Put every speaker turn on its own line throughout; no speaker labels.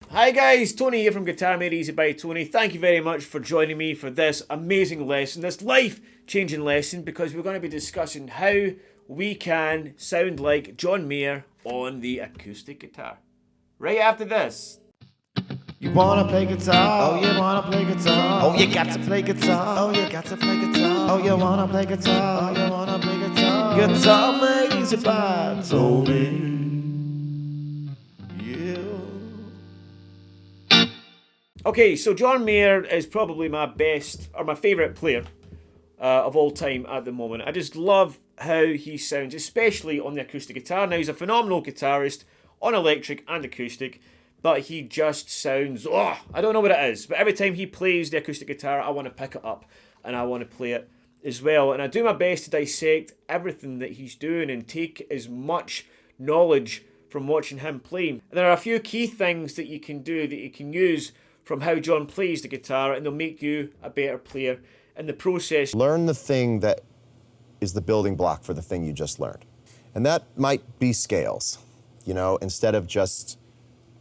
Hi guys, Tony here from Guitar Made Easy by Tony. Thank you very much for joining me for this amazing lesson, this life-changing lesson, because we're going to be discussing how we can sound like John Mayer on the acoustic guitar. Right after this.
You wanna play guitar? Oh, you wanna play guitar? Oh, you got to play guitar. Oh, you got to play guitar. Oh, you wanna play guitar? Oh, you wanna play guitar? Guitar Made Easy by Tony.
Okay, so John Mayer is probably my best, or my favourite player of all time at the moment. I just love how he sounds, especially on the acoustic guitar. Now, he's a phenomenal guitarist on electric and acoustic, but he just sounds, I don't know what it is, but every time he plays the acoustic guitar, I want to pick it up and I want to play it as well. And I do my best to dissect everything that he's doing and take as much knowledge from watching him play. And there are a few key things that you can do that you can use from how John plays the guitar, and they'll make you a better player in the process.
Learn the thing that is the building block for the thing you just learned. And that might be scales, you know, instead of just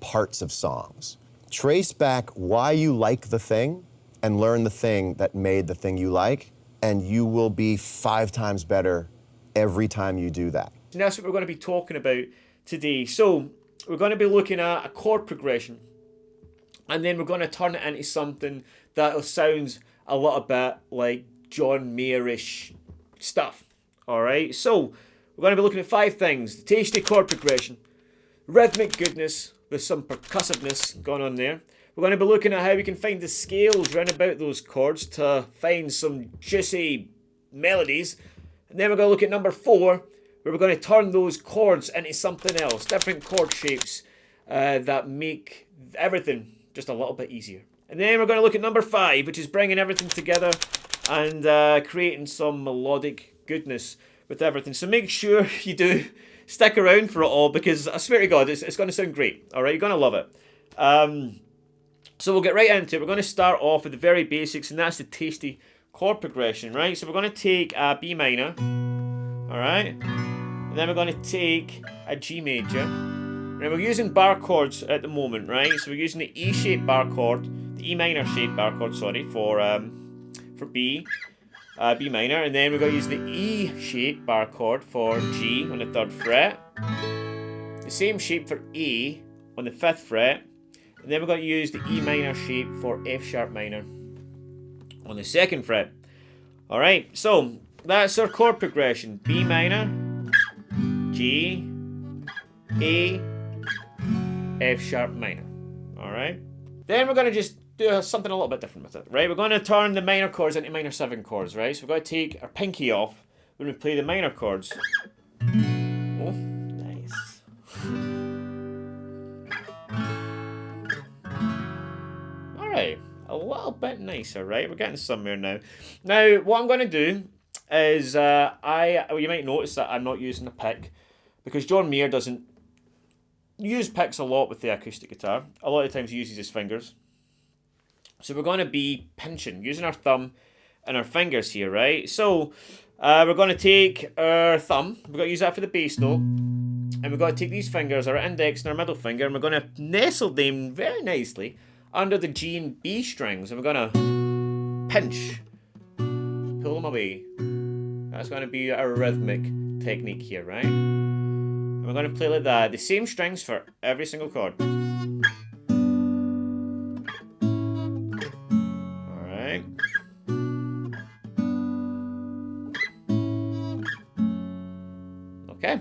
parts of songs. Trace back why you like the thing and learn the thing that made the thing you like, and you will be 5 times better every time you do that.
And that's what we're going to be talking about today. So we're going to be looking at a chord progression, and then we're going to turn it into something that sounds a little bit like John Mayer-ish stuff. Alright, so we're going to be looking at 5 things. The tasty chord progression, rhythmic goodness with some percussiveness going on there. We're going to be looking at how we can find the scales round about those chords to find some juicy melodies. And then we're going to look at number 4, where we're going to turn those chords into something else, different chord shapes that make everything just a little bit easier. And then we're going to look at number 5, which is bringing everything together and creating some melodic goodness with everything. So make sure you do stick around for it all, because I swear to God, it's going to sound great. All right, you're going to love it. So we'll get right into it. We're going to start off with the very basics, and that's the tasty chord progression, right? So we're going to take a B minor, all right? And then we're going to take a G major. Now we're using bar chords at the moment, right? So we're using the E shaped bar chord, the E minor shaped bar chord, sorry, for B, B minor, and then we're going to use the E shaped bar chord for G on the 3rd fret, the same shape for A on the 5th fret, and then we're going to use the E minor shape for F sharp minor on the 2nd fret. All right, so that's our chord progression: B minor, G, A, F sharp minor. Alright. Then we're going to just do something a little bit different with it, right? We're going to turn the minor chords into minor 7 chords, right? So we're going to take our pinky off when we play the minor chords. Oh, nice. Alright, a little bit nicer, right? We're getting somewhere now. Now, what I'm going to do is, you might notice that I'm not using a pick, because John Mayer doesn't use picks a lot with the acoustic guitar. A lot of times he uses his fingers. So we're going to be pinching, using our thumb and our fingers here, right? So we're going to take our thumb, we're going to use that for the bass note, and we're going to take these fingers, our index and our middle finger, and we're going to nestle them very nicely under the G and B strings, and we're going to pinch, pull them away. That's going to be our rhythmic technique here, right? We're going to play like that. The same strings for every single chord. Alright. Okay.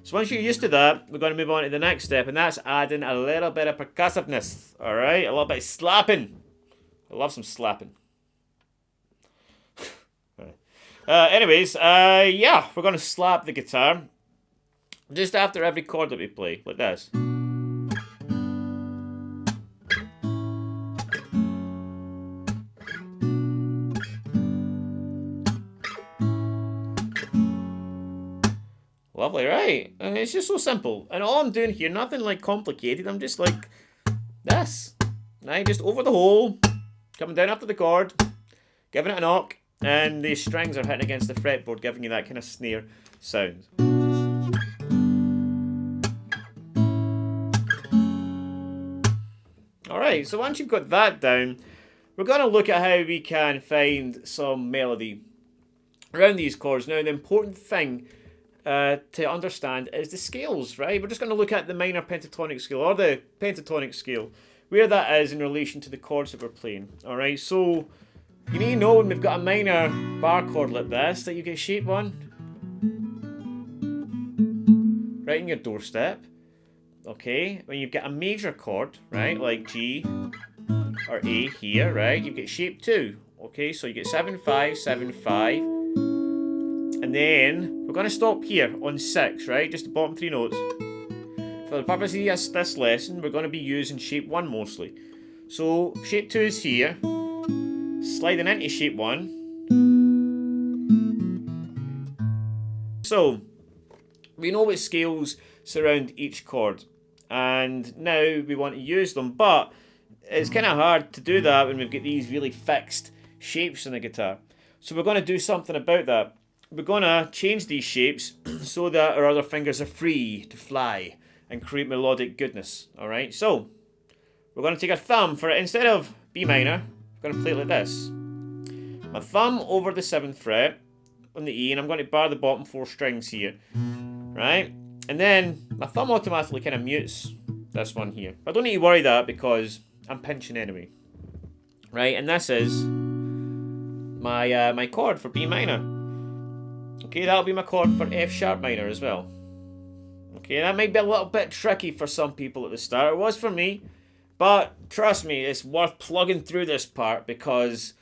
So once you're used to that, we're going to move on to the next step, and that's adding a little bit of percussiveness. Alright? A little bit of slapping. I love some slapping. Anyways, yeah, we're going to slap the guitar just after every chord that we play, like this. Lovely, right? And it's just so simple. And all I'm doing here, nothing like complicated, I'm just like this. Right? Just over the hole, coming down after the chord, giving it a knock, and the strings are hitting against the fretboard, giving you that kind of snare sound. Alright, so once you've got that down, we're going to look at how we can find some melody around these chords. Now, the important thing to understand is the scales, right? We're just going to look at the minor pentatonic scale, or the pentatonic scale, where that is in relation to the chords that we're playing. Alright, so you need to know when we've got a minor bar chord like this, that you get shape 1 right in your doorstep. Okay, when you've got a major chord, right, like G or A here, right, you get shape 2. Okay, so you get 7 5 7 5, and then we're going to stop here on 6, right, just the bottom 3 notes. For the purpose of this lesson, we're going to be using shape 1 mostly. So shape 2 is here, sliding into shape 1. So we know what scales surround each chord, and now we want to use them, but it's kind of hard to do that when we've got these really fixed shapes on the guitar. So we're going to do something about that. We're going to change these shapes so that our other fingers are free to fly and create melodic goodness. Alright, so we're going to take our thumb for it. Instead of B minor, we're going to play it like this. My thumb over the 7th fret on the E, and I'm going to bar the bottom 4 strings here. Right? And then my thumb automatically kind of mutes this one here. But I don't need to worry that because I'm pinching anyway. Right? And this is my my chord for B minor. Okay, that'll be my chord for F sharp minor as well. Okay, that might be a little bit tricky for some people at the start. It was for me. But trust me, it's worth plugging through this part because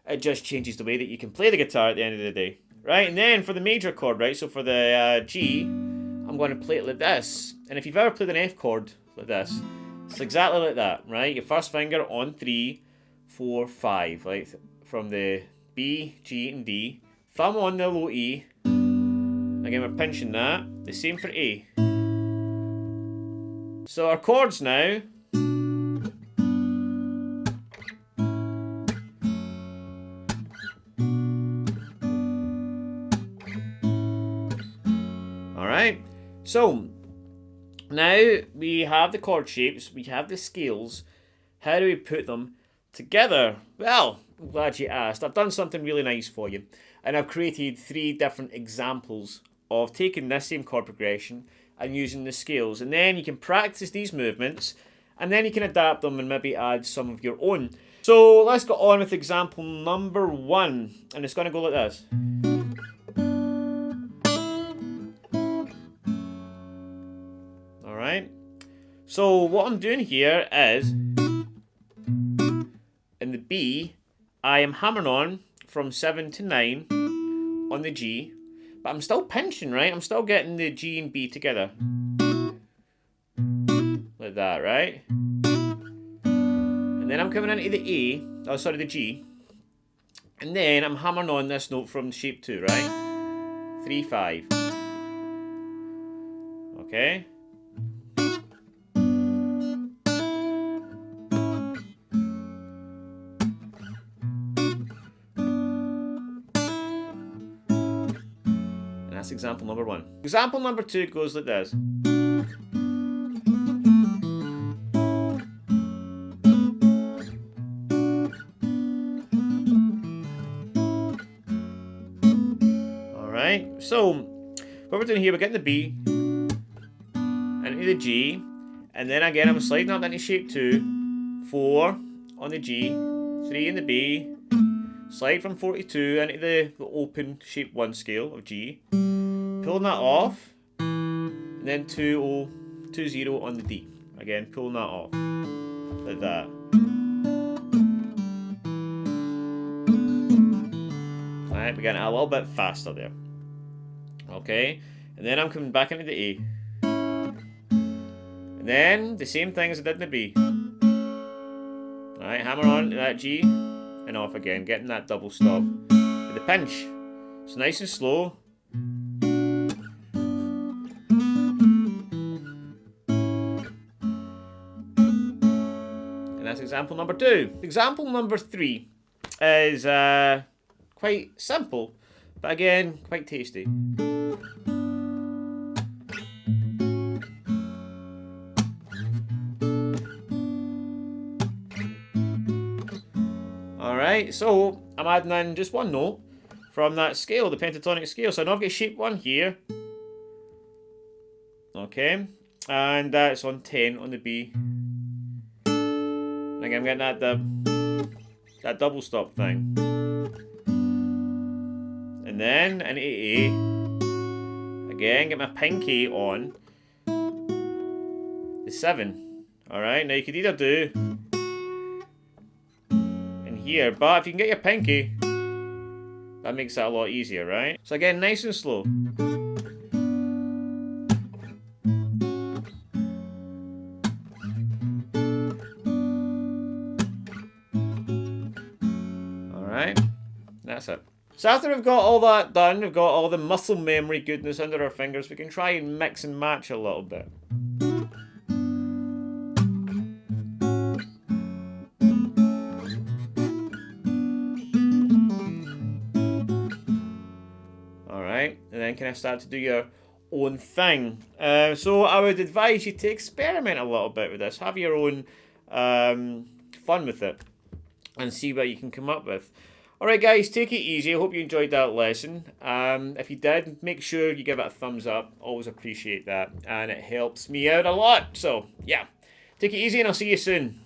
it just changes the way that you can play the guitar at the end of the day. Right, and then for the major chord, right, so for the G, I'm going to play it like this. And if you've ever played an F chord like this, it's exactly like that, right? Your first finger on 3, 4, 5, like from the B, G, and D. Thumb on the low E. Again, we're pinching that. The same for A. So our chords now. Alright, so now we have the chord shapes, we have the scales. How do we put them together? Well, I'm glad you asked. I've done something really nice for you, and I've created 3 different examples of taking this same chord progression and using the scales, and then you can practice these movements and then you can adapt them and maybe add some of your own. So let's go on with example number 1, and it's going to go like this. Alright, so what I'm doing here is, in the B, I am hammering on from 7 to 9 on the G, but I'm still pinching, right? I'm still getting the G and B together. Like that, right? And then I'm coming into the the G, and then I'm hammering on this note from shape 2, right? 3, 5. Okay? That's example number 1. Example number 2 goes like this. Alright, so what we're doing here, we're getting the B into the G, and then again I'm sliding up into shape 2, 4 on the G, 3 in the B, slide from 42 into the open shape 1 scale of G, pulling that off, and then 2 0 2 0 on the D. Again, pulling that off like that. Alright, we're getting a little bit faster there. Okay, and then I'm coming back into the A, and then the same thing as I did in the B. Alright, hammer on to that G and off again, getting that double stop with the pinch. So nice and slow. And that's example number 2. Example number 3 is quite simple, but again, quite tasty. Alright, so I'm adding in just one note from that scale, the pentatonic scale. So now I've got shape 1 here. Okay, and that's on 10 on the B. Again, I'm getting that double stop thing. And then an A. Again, get my pinky on the 7. Alright, now you could either do in here, but if you can get your pinky, that makes it a lot easier, right? So again, nice and slow. Alright, that's it. So after we've got all that done, we've got all the muscle memory goodness under our fingers, we can try and mix and match a little bit. Alright, and then kind of start to do your own thing. So I would advise you to experiment a little bit with this. Have your own fun with it and see what you can come up with. Alright guys, take it easy. I hope you enjoyed that lesson. If you did, make sure you give it a thumbs up. Always appreciate that. And it helps me out a lot. So, yeah. Take it easy and I'll see you soon.